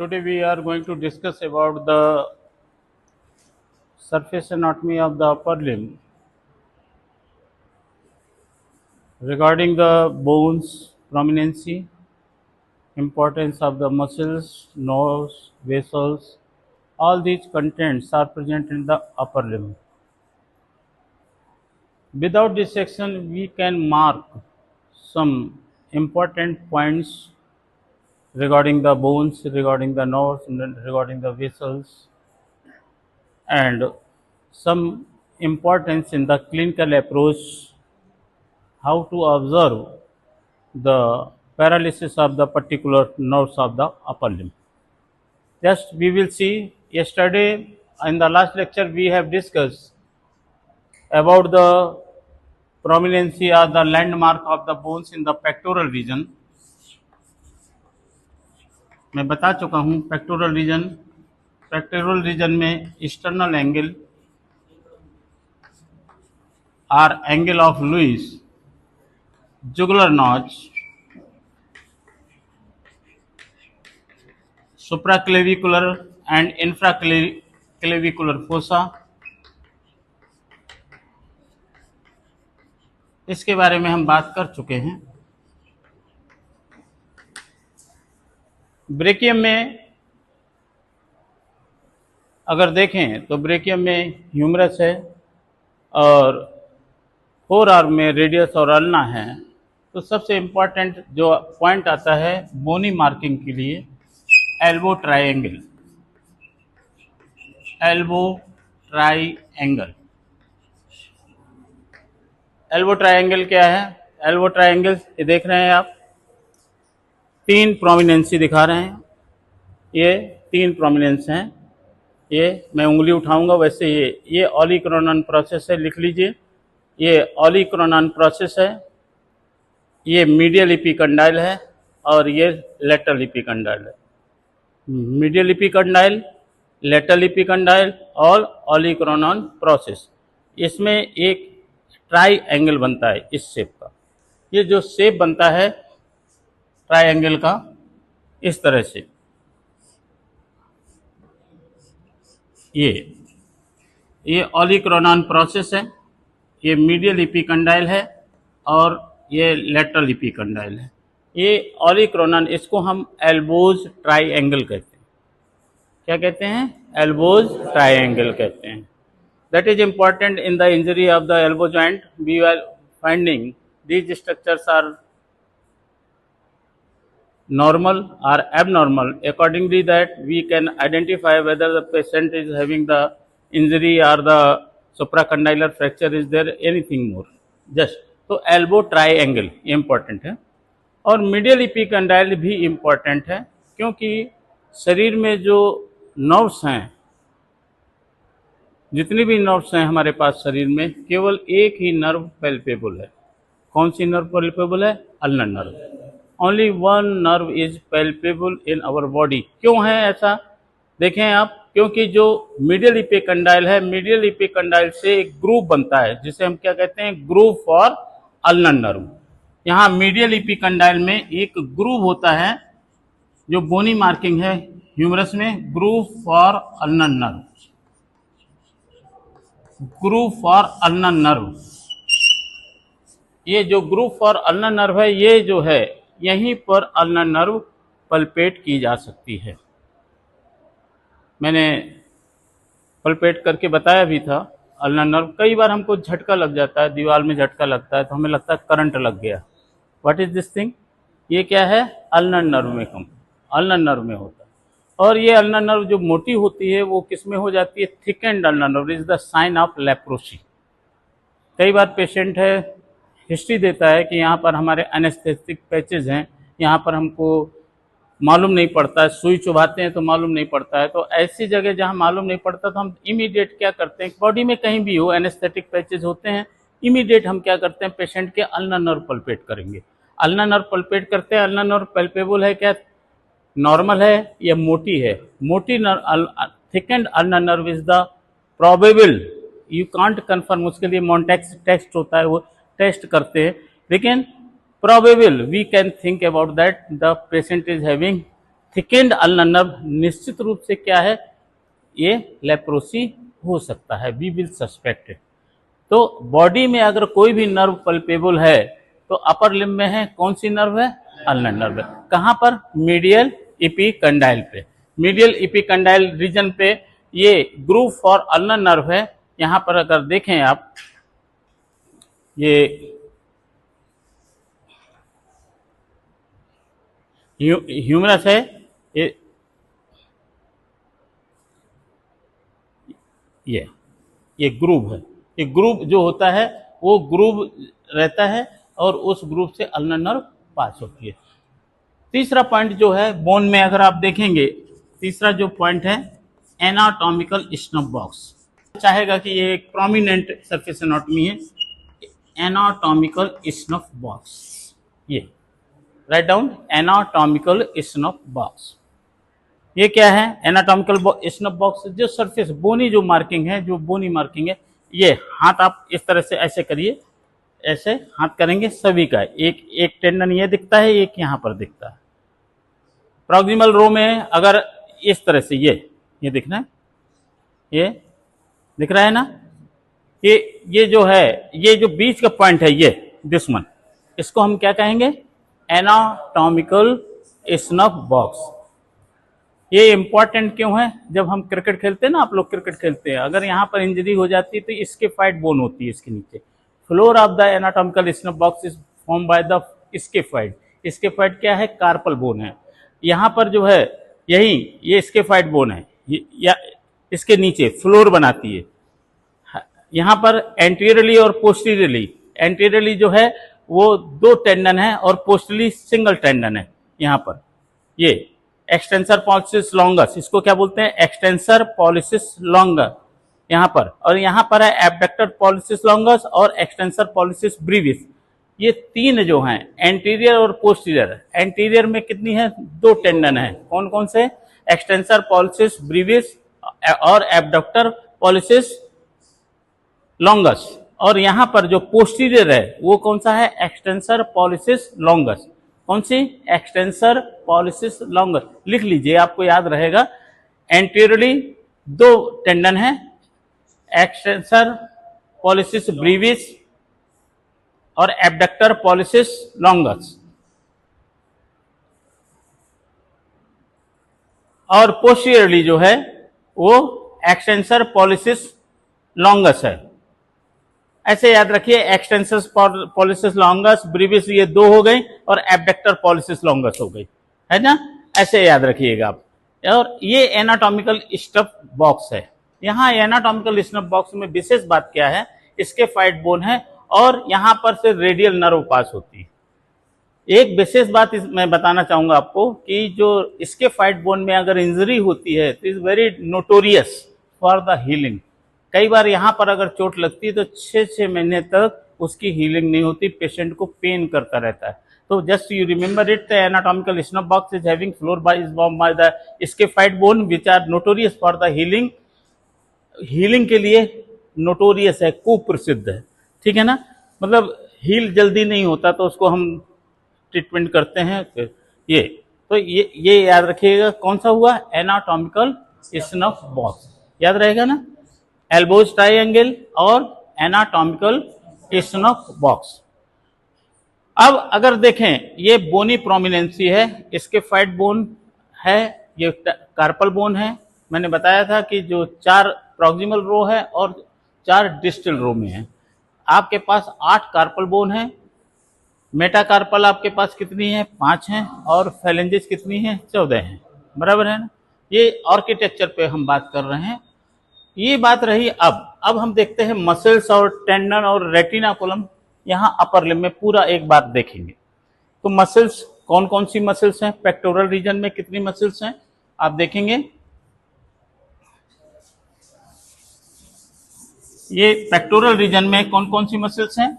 Today we are going to discuss about the surface anatomy of the upper limb regarding the bones, prominency, importance of the muscles, nerves, vessels. All these contents are present in the upper limb. Without this section, we can mark some important points regarding the bones, regarding the nerves, regarding the vessels, and some importance in the clinical approach, how to observe the paralysis of the particular nerves of the upper limb. Just we will see, yesterday in the last lecture we have discussed about the prominency or the landmark of the bones in the pectoral region. मैं बता चुका हूँ pectoral region में external angle और angle of Louis, jugular notch, supraclavicular and infraclavicular fossa, इसके बारे में हम बात कर चुके हैं। ब्रेकियम में अगर देखें तो ब्रेकियम में ह्यूमरस है और फोर आर्म में रेडियस और अल्ना है। तो सबसे इम्पॉर्टेंट जो पॉइंट आता है बोनी मार्किंग के लिए, एल्बो ट्राइंगल। एल्बो ट्राइंगल क्या है? एल्बो ट्राइंगल ये देख रहे हैं आप, तीन प्रोमिनेंसी दिखा रहे हैं। ये तीन प्रोमिनेंस हैं। ये मैं उंगली उठाऊंगा वैसे ये ऑलिक्रोनन प्रोसेस है, लिख लीजिए। ये ऑलिक्रोनन प्रोसेस है, ये मीडियल एपिकंडाइल है और ये लेटरल एपिकंडाइल है। मीडियल एपिकंडाइल, लेटरल एपिकंडाइल और ऑलिक्रोनन प्रोसेस। इसमें एक ट्राई एंगल बनता है इस शेप का। ये जो शेप बनता है ट्रायंगल का इस तरह से, ये ऑलिक्रोनन प्रोसेस है, ये मीडियल एपिकंडाइल है और ये लेटरल एपिकंडाइल है। ये ऑलिक्रोनन, इसको हम एल्बोज ट्रायंगल कहते हैं। क्या कहते हैं? एल्बोज ट्रायंगल कहते हैं। That is important in the injury of the elbow joint. We are finding these structures are normal or abnormal. Accordingly, that we can identify whether the patient is having the injury or the supracondylar fracture is there, anything more. Just तो elbow triangle important है और medial epicondyle भी important है, क्योंकि शरीर में जो nerves हैं, जितनी भी नर्व्स हैं हमारे पास शरीर में, केवल एक ही नर्व पैल्पेबल है। कौन सी नर्व पैल्पेबल है? Ulnar nerve. Only one nerve is palpable in our body. क्यों है ऐसा? देखें आप, क्योंकि जो मीडियल एपिकंडाइल है, मीडियल एपिकंडाइल से एक ग्रूव बनता है जिसे हम क्या कहते हैं? Groove for ulnar nerve. यहाँ मीडियल एपिकंडाइल में एक ग्रूव होता है, जो बोनी मार्किंग है ह्यूमरस में, groove for ulnar nerve. Groove for ulnar nerve, ये जो ग्रूव फॉर अल्नर नर्व है, ये जो है यहीं पर अल्नर नर्व पल्पेट की जा सकती है। मैंने पल्पेट करके बताया भी था। अल्नर नर्व, कई बार हमको झटका लग जाता है, दीवार में झटका लगता है तो हमें लगता है करंट लग गया। What is this thing? ये क्या है? अल्नर नर्व में अल्नर नर्व में होता है। और ये अल्नर नर्व जो मोटी होती है वो किस में हो जाती है? Thickened ulnar nerve is the sign of leprosy. कई बार पेशेंट है, हिस्ट्री देता है कि यहाँ पर हमारे एनेस्थेटिक पैचेज हैं, यहाँ पर हमको मालूम नहीं पड़ता है, सुई चुभाते हैं तो मालूम नहीं पड़ता है। तो ऐसी जगह जहाँ मालूम नहीं पड़ता तो हम इमीडिएट क्या करते हैं, बॉडी में कहीं भी हो एनेस्थेटिक पैचेज होते हैं, इमीडिएट हम क्या करते हैं, पेशेंट के अल्नर नर्व पल्पेट करेंगे। अल्नर नर्व पल्पेट करते हैं। अल्नर नर्व पल्पेबल है क्या? नॉर्मल है या मोटी है? मोटी thickened ulnar nerve is the probable. You can't confirm, उसके लिए मॉन्टेक्स टेस्ट होता है, वो टेस्ट करते हैं, लेकिन probable we can think about that the patient is having thickened ulnar nerve निश्चित रूप से क्या है, ये लेप्रोसी हो सकता है, वी विल सस्पेक्ट इट। तो बॉडी में अगर कोई भी नर्व पल्पेबल है तो अपर लिम्ब में है, कौन सी नर्व है, अल्नर नर्व है। कहाँ पर, मीडियल इपिकंडाइल पे, मीडियल इपिकंडाइल रीजन पे ये ग्रूव फॉर अल्नर नर्व है। यहाँ पर अगर देखें आप, ये ह्यूमरस है, ये ग्रूव है, ये ग्रूव जो होता है वो ग्रूव रहता है और उस ग्रूव से अल्नर नर्व पास होती है। तीसरा पॉइंट जो है बोन में अगर आप देखेंगे, तीसरा जो पॉइंट है एनाटॉमिकल स्नफ बॉक्स, चाहेगा कि ये एक प्रोमिनेंट सरफेस एनाटॉमी है, एनाटॉमिकल स्नफ बॉक्स, ये write down anatomical snuff box. ये क्या है, एनाटॉमिकल स्नफ बॉक्स, जो सरफेस बोनी जो मार्किंग है, जो बोनी मार्किंग है, ये हाथ आप इस तरह से ऐसे करिए, ऐसे हाथ करेंगे सभी का, एक एक टेंडन ये दिखता है, एक यहाँ पर दिखता है। प्रॉक्सिमल रो में अगर इस तरह से ये दिख रहा है, ये दिख रहा है ना, ये जो है, ये जो बीच का पॉइंट है, ये दिस वन, इसको हम क्या कहेंगे, एनाटॉमिकल स्नफ बॉक्स। ये इंपॉर्टेंट क्यों है, जब हम क्रिकेट खेलते हैं ना, आप लोग क्रिकेट खेलते हैं, अगर यहाँ पर इंजरी हो जाती है तो इसके फाइट बोन होती है इसके नीचे। Floor of the anatomical snuff box is form by the scaphoid. Scaphoid क्या है, कार्पल बोन है। यहाँ पर जो है यही ये स्केफाइड बोन है, या इसके नीचे फ्लोर बनाती है। यहाँ पर एंटीरियरली और पोस्टीरियरली, एंटीरियरली जो है वो दो टेंडन है और पोस्टरली सिंगल टेंडन है। यहाँ पर ये एक्सटेंसर पॉलिसिस लॉन्गस, इसको क्या बोलते हैं, एक्सटेंसर पॉलिसिस लॉन्गस यहाँ पर, और यहाँ पर है एब्डक्टर पॉलिसिस लॉन्गस और एक्सटेंसर पॉलिसिस ब्रीविस। ये तीन जो हैं एंटीरियर और पोस्टीरियर, एंटीरियर में कितनी है, दो टेंडन है, कौन कौन से, एक्सटेंसर पॉलिसिस ब्रीविस और एब्डक्टर पॉलिसिस लॉन्गस, और यहाँ पर जो पोस्टीरियर है वो कौन सा है, एक्सटेंसर पॉलिसिस लॉन्गस। कौन सी, एक्सटेंसर पॉलिसिस लॉन्गस, लिख लीजिए आपको याद रहेगा। एंटीरियरली दो टेंडन है, एक्सटेंसर पॉलिसिस ब्रीविस और एब्डक्टर पॉलिसिस लॉन्गस, और पोस्टीरियरली जो है वो एक्सटेंसर पॉलिसिस लॉन्गस है। ऐसे याद रखिए, एक्सटेंसर पॉलिसिस लॉन्गस ब्रीविस ये दो हो गई और एब्डक्टर पॉलिसिस लॉन्गस हो गई, है ना, ऐसे याद रखिएगा आप। और ये एनाटॉमिकल स्नफ बॉक्स है। यहाँ एनाटॉमिकल स्नफ बॉक्स में विशेष बात क्या है, इसके फाइट बोन है और यहाँ पर से रेडियल नर्व पास होती है। एक विशेष बात मैं बताना चाहूंगा आपको कि जो इसके फाइट बोन में अगर इंजरी होती है तो is very notorious for the healing. कई बार यहाँ पर अगर चोट लगती है तो 6 महीने तक उसकी हीलिंग नहीं होती, पेशेंट को पेन करता रहता है। तो just you remember it, the anatomical snuff box is having floor by is formed by the scaphoid bone which are notorious for the healing. Healing के लिए नोटोरियस है, कुप्रसिद्ध है, ठीक है ना, मतलब हील जल्दी नहीं होता तो उसको हम ट्रीटमेंट करते हैं। ये तो ये याद रखिएगा, कौन सा हुआ, एनाटॉमिकल स्नफ बॉक्स, याद रहेगा ना, एल्बोज ट्राइंगल और एनाटॉमिकल स्नफ बॉक्स। अब अगर देखें, ये बोनी प्रोमिनेंसी है, इसके फाइट बोन है, ये कार्पल बोन है। मैंने बताया था कि जो 4 प्रॉक्सिमल रो है और 4 डिस्टल रो में है। आपके पास 8 कार्पल बोन है, मेटाकार्पल आपके पास कितनी है, 5 हैं, और फेलेंजेस कितनी है, 14 हैं, बराबर है ना। ये आर्किटेक्चर पे हम बात कर रहे हैं। ये बात रही। अब हम देखते हैं मसल्स और टेंडन और रेटिनाकुलम, यहाँ अपर लिम्ब में पूरा एक बार देखेंगे। तो मसल्स कौन कौन सी मसल्स हैं, पेक्टोरल रीजन में कितनी मसल्स हैं आप देखेंगे। ये पेक्टोरल रीजन में कौन कौन सी मसल्स हैं,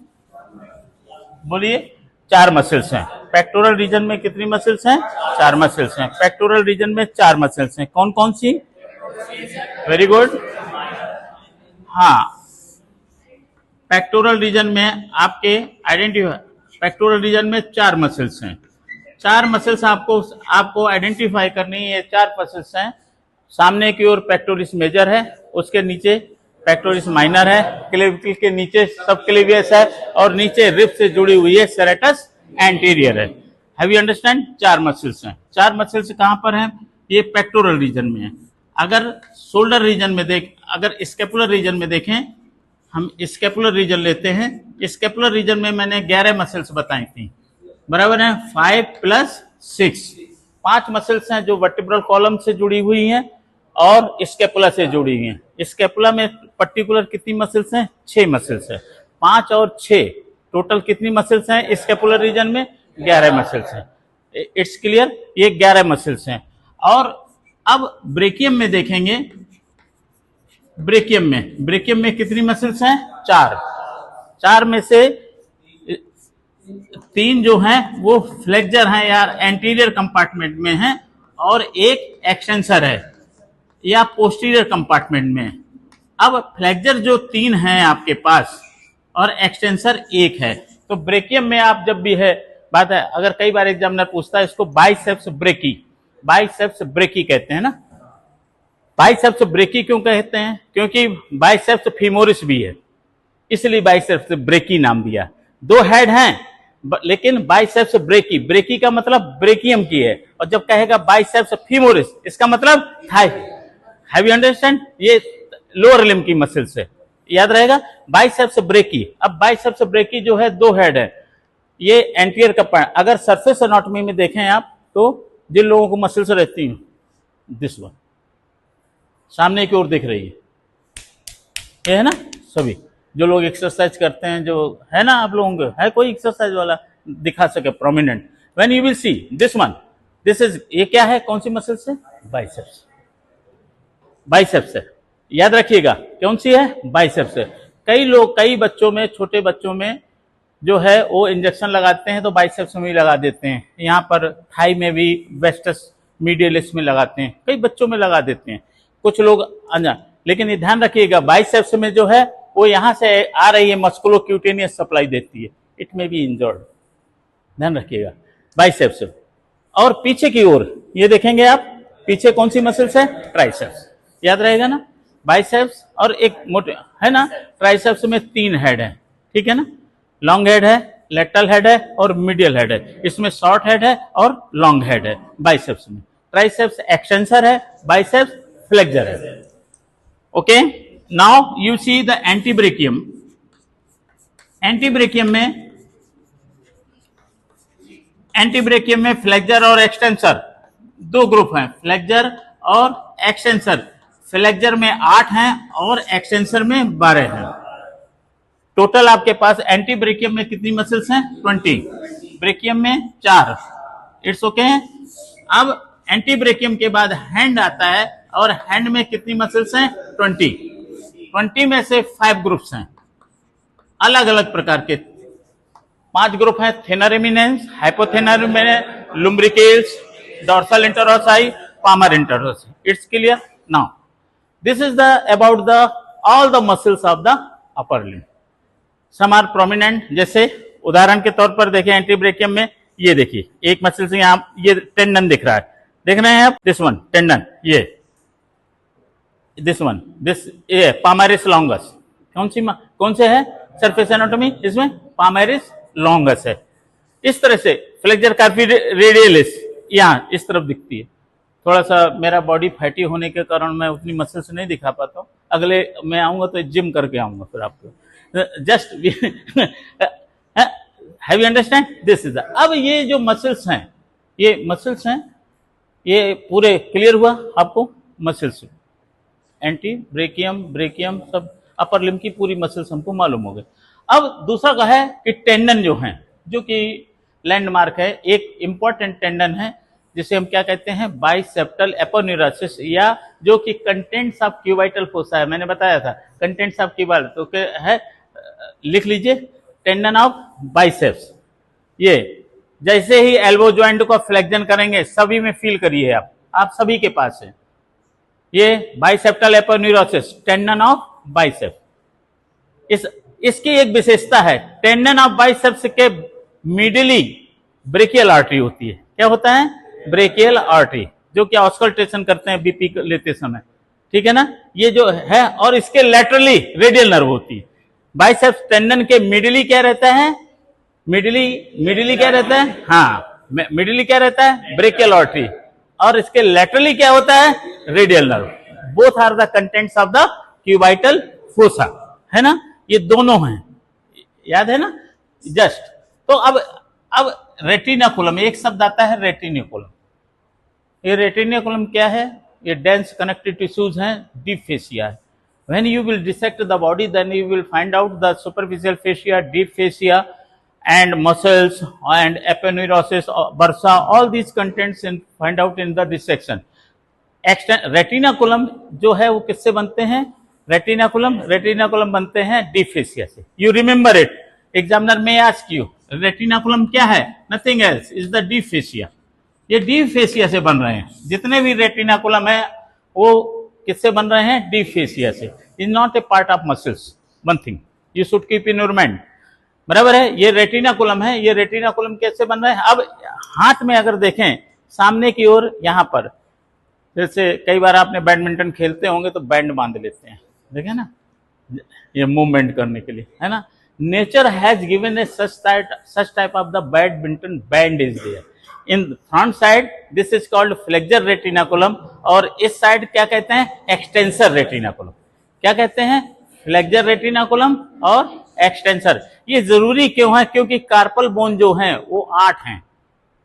बोलिए, 4 मसल्स हैं। पेक्टोरल रीजन में कितनी मसल्स हैं, 4 मसल्स हैं। पेक्टोरल रीजन में 4 मसल्स हैं, कौन कौन सी, वेरी गुड, हाँ, पेक्टोरल रीजन में आपके आइडेंटिफाई, पेक्टोरल रीजन में 4 मसल्स हैं। चार मसल्स आपको आइडेंटिफाई करनी है। ये चार मसल्स हैं। सामने की ओर पेक्टोरिस मेजर है, उसके नीचे पेक्टोरिस माइनर है, क्लेविकल के नीचे सब क्लेवियस है और नीचे रिब से जुड़ी हुई है सेरेटस एंटीरियर है। Have you understand? चार मसल्स हैं। चार मसल्स कहां पर हैं? ये पेक्टोरल रीजन में है। अगर शोल्डर रीजन में अगर स्केपुलर रीजन में देखें, हम स्केपुलर रीजन लेते हैं। स्केपुलर रीजन में मैंने 11 मसल्स बताई थी, बराबर है। 5 + 6 5 मसल्स हैं जो वर्टिब्रल कॉलम से जुड़ी हुई हैं और स्केपुला से जुड़ी हुई हैं। स्केपुला में पर्टिकुलर कितनी मसल्स हैं? 6 मसल्स हैं। 5 और 6 टोटल कितनी मसल्स हैं स्केपुलर रीजन में? 11 मसल्स हैं। It's clear? ये 11 मसल्स हैं। और अब ब्रेकियम में देखेंगे, ब्रेकियम में कितनी मसल्स हैं? 4। 4 में से 3 जो हैं वो फ्लेक्सर हैं यार, एंटीरियर कंपार्टमेंट में हैं, और एक एक्सटेंसर है या पोस्टीरियर कंपार्टमेंट में। अब फ्लेक्सर जो 3 हैं आपके पास और एक्सटेंसर 1 है, तो ब्रेकियम में आप जब भी है बात है, अगर कई बार एग्जामिनर पूछता है इसको बाइसेप्स ब्रेकी कहते हैं ना। बाइसेप्स ब्रेकी क्यों कहते हैं? क्योंकि बाइसेप्स फीमोरिस भी है, इसलिए बाइसेप्स ब्रेकी नाम दिया। 2 हेड हैं लेकिन बाइसेप्स ब्रेकी का मतलब ब्रेकियम की है, और जब कहेगा बाइसेप्स फीमोरिस इसका मतलब थाई। Have you understand? ये लोअर लिम्ब की मसल से याद रहेगा, बाइसेप्स ब्रेकी। अब बाइसेप्स ब्रेकी जो है 2 हेड है, ये एंटीरियर का पार्ट। अगर सरफेस एनाटॉमी में देखें आप तो जिन लोगों को मसल्स रहती हैं, दिस वन सामने की ओर दिख रही है, ये है ना। सभी जो लोग एक्सरसाइज करते हैं, जो है ना, आप लोगों को है कोई एक्सरसाइज वाला दिखा सके prominent, when you will see this one, this is, ये क्या है? कौन सी मसल से? बाइसेप्स है। याद रखिएगा कौन सी है? बाइसेप्स है। कई बच्चों में, छोटे बच्चों में जो है वो इंजेक्शन लगाते हैं तो बाइसेप्स में ही लगा देते हैं, यहाँ पर थाई में भी, वेस्टस मीडियलिस में लगाते हैं, कई बच्चों में लगा देते हैं, कुछ लोग अनजान। लेकिन ये ध्यान रखिएगा बाइसेप्स में जो है वो यहाँ से आ रही है, मस्कुलोक्यूटेनियस सप्लाई देती है, इट में बी इंजर्ड, ध्यान रखिएगा बाइसेप्स। और पीछे की ओर ये देखेंगे आप, पीछे कौन सी मसल्स है? ट्राइसेप्स। याद रहेगा ना, बाइसेप्स और एक मोटे है ना, ट्राइसेप्स में 3 हेड है, ठीक है ना, लॉन्ग हेड है, लेटरल हेड है और मीडियल हेड है। इसमें शॉर्ट हेड है और लॉन्ग हेड है बाइसेप्स में। ट्राइसेप्स एक्सटेंसर है, बाइसेप्स फ्लेक्सर है। Okay, now you see the antebrachium. Antebrachium में फ्लेक्सर और एक्सटेंसर 2 ग्रुप हैं, फ्लेक्सर और एक्सटेंसर। फ्लेक्सर में 8 हैं और एक्सटेंसर में 12 हैं। टोटल आपके पास एंटी ब्रेकियम में कितनी मसल्स हैं? 20। ब्रेकियम में 4। It's okay. अब एंटी ब्रेकियम के बाद हैंड आता है और हैंड में कितनी मसल्स हैं? 20 में से 5 ग्रुप्स हैं, अलग अलग प्रकार के 5 ग्रुप हैं। Thenar eminence, hypothenar eminence, lumbricals, dorsal interossei, palmar interossei. It's clear? Now this is the about the all the muscles of the upper limb. Some are prominent, जैसे उदाहरण के तौर पर देखें एंटीब्रेकियम में, ये देखिए एक मसल से यहाँ ये टेंडन दिख रहा है, देख रहे हैं आप, दिस वन टेंडन, ये दिस वन, दिस ये पामारिस लॉन्गस। कौन से है सरफेस एनाटॉमी? इसमें पामारिस लॉन्गस है। इस तरह से फ्लेक्सर कार्पी रेडियलिस यहाँ इस तरफ दिखती है। थोड़ा सा मेरा बॉडी फैटी होने के कारण मैं उतनी मसल्स नहीं दिखा पाता हूँ, अगले मैं आऊंगा तो जिम करके आऊंगा फिर आपको। Just have you understand? This is अब ये जो मसल्स हैं, ये पूरे क्लियर हुआ आपको? मसल्स एंटी ब्रेकियम, ब्रेकियम, सब अपर लिम्ब की पूरी मसल्स हमको मालूम हो गए। अब दूसरा का है कि टेंडन जो है, जो कि लैंडमार्क है, एक इंपॉर्टेंट टेंडन है जिसे हम क्या कहते हैं? बाइसेप्टल एपोन्यूरोसिस, या जो कि कंटेंट्स ऑफ क्यूबाइटल फोसा है। मैंने बताया था कंटेंट्स ऑफ क्यूबाइटल, तो क्या है? लिख लीजिए, टेंडन ऑफ बाइसेप्स। ये जैसे ही एल्बो ज्वाइंट को फ्लेक्शन करेंगे, सभी में फील करिए आप सभी के पास है ये bicipital aponeurosis, tendon of biceps. इसकी एक विशेषता है, टेंडन ऑफ बाइसेप्स के मिडली ब्रेकियल आर्टरी होती है। क्या होता है? ब्रेकियल आर्टरी, जो कि ऑस्कल्टेशन करते हैं बीपी लेते समय, ठीक है ना। ये जो है, और इसके लेटरली रेडियल नर्व होती है। बाइसेप्स टेंडन के मिडिली क्या रहता है? मिडिली क्या रहता है? हाँ, मिडिली क्या रहता है? Brachial artery. और इसके लेटरली क्या होता है? Radial nerve. Both are the contents of the cubital fossa, है ना। ये दोनों हैं, याद है ना जस्ट। तो अब रेटिनाकुलम, एक शब्द आता है रेटिनिकुलम। ये रेटिनिकुलम क्या है? ये डेंस कनेक्टिव टिश्यूज हैं, डीप फेसिया है। When you will dissect the body, then you will find out the superficial fascia, deep fascia, and muscles and aponeurosis, bursa. All these contents in find out in the dissection. Retinaculum जो है वो किससे बनते हैं? Retinaculum बनते हैं deep fascia से। You remember it, examiner में आस्क यू, रेटिनाकुलम क्या है? Nothing else, is the deep fascia. ये डीप फेसिया से बन रहे हैं। जितने भी रेटिनाकुलम है वो किससे बन रहे हैं? डीप फेसिया से। Is not a part of muscles, one thing you should keep in your mind, बराबर है। ये रेटिनाकुलम है। ये रेटिनाकुलम कैसे बन रहे हैं? अब हाथ में अगर देखें सामने की ओर, यहां पर जैसे कई बार आपने बैडमिंटन खेलते होंगे तो बैंड बांध लेते हैं, देखें ना, ये मूवमेंट करने के लिए, है ना। Nature has given a such type of the badminton band is there. In front side this is called flexor retinaculum, और इस साइड क्या कहते हैं? Extensor retinaculum. क्या कहते हैं? फ्लेक्सर रेटिनाकुलम और एक्सटेंसर। ये जरूरी क्यों है? क्योंकि कार्पल बोन जो हैं वो 8 हैं,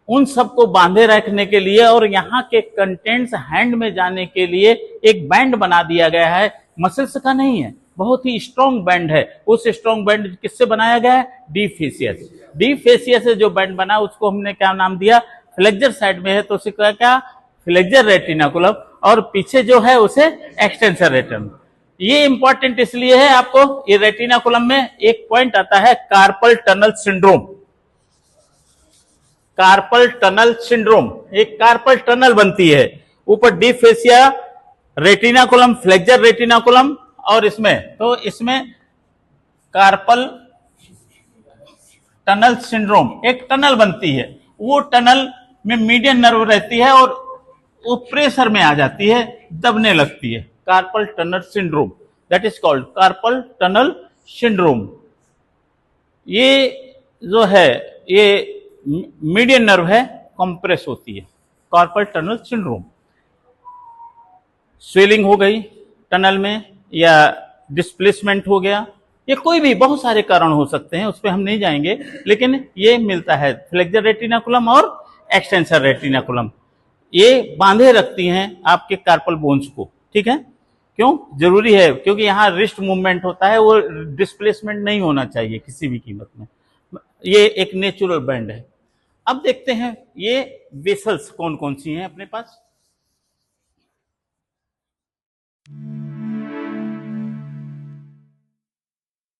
उन सबको बांधे रखने के लिए और यहाँ के कंटेंट्स हैंड में जाने के लिए एक बैंड बना दिया गया है। मसल्स का नहीं है, बहुत ही स्ट्रॉन्ग बैंड है। उस स्ट्रॉन्ग बैंड किससे बनाया गया है? डीप फेसिया से। डीप फेसिया से जो बैंड बना उसको हमने क्या नाम दिया? फ्लेक्सर साइड में है तो उसे क्या? फ्लेक्सर रेटिनाकुलम, और पीछे जो है उसे एक्सटेंसर रेटिनाकुलम। ये इंपॉर्टेंट इसलिए है आपको, ये रेटिनाकुलम में एक पॉइंट आता है carpal tunnel syndrome. Carpal tunnel syndrome, एक कार्पल टनल बनती है ऊपर deep fascia, retinaculum, flexor retinaculum, और इसमें कार्पल टनल सिंड्रोम एक टनल बनती है। वो टनल में मीडियन नर्व रहती है और वो प्रेशर में आ जाती है, दबने लगती है। Carpal tunnel syndrome, that is called carpal tunnel syndrome. ये जो है ये मीडियन नर्व है, कंप्रेस होती है, कार्पल टनल सिंड्रोम। स्वेलिंग हो गई टनल में, या डिस्प्लेसमेंट हो गया, ये कोई भी बहुत सारे कारण हो सकते हैं, उस पर हम नहीं जाएंगे, लेकिन ये मिलता है फ्लेक्सर रेटिनाकुलम और एक्सटेंसर रेटिनाकुलम। ये बांधे रखती हैं आपके कार्पल बोन्स को, ठीक है। क्यों जरूरी है? क्योंकि यहाँ रिस्ट मूवमेंट होता है, वो डिस्प्लेसमेंट नहीं होना चाहिए किसी भी कीमत में। ये एक नेचुरल बैंड है। अब देखते हैं ये वेसल्स कौन कौन सी हैं अपने पास।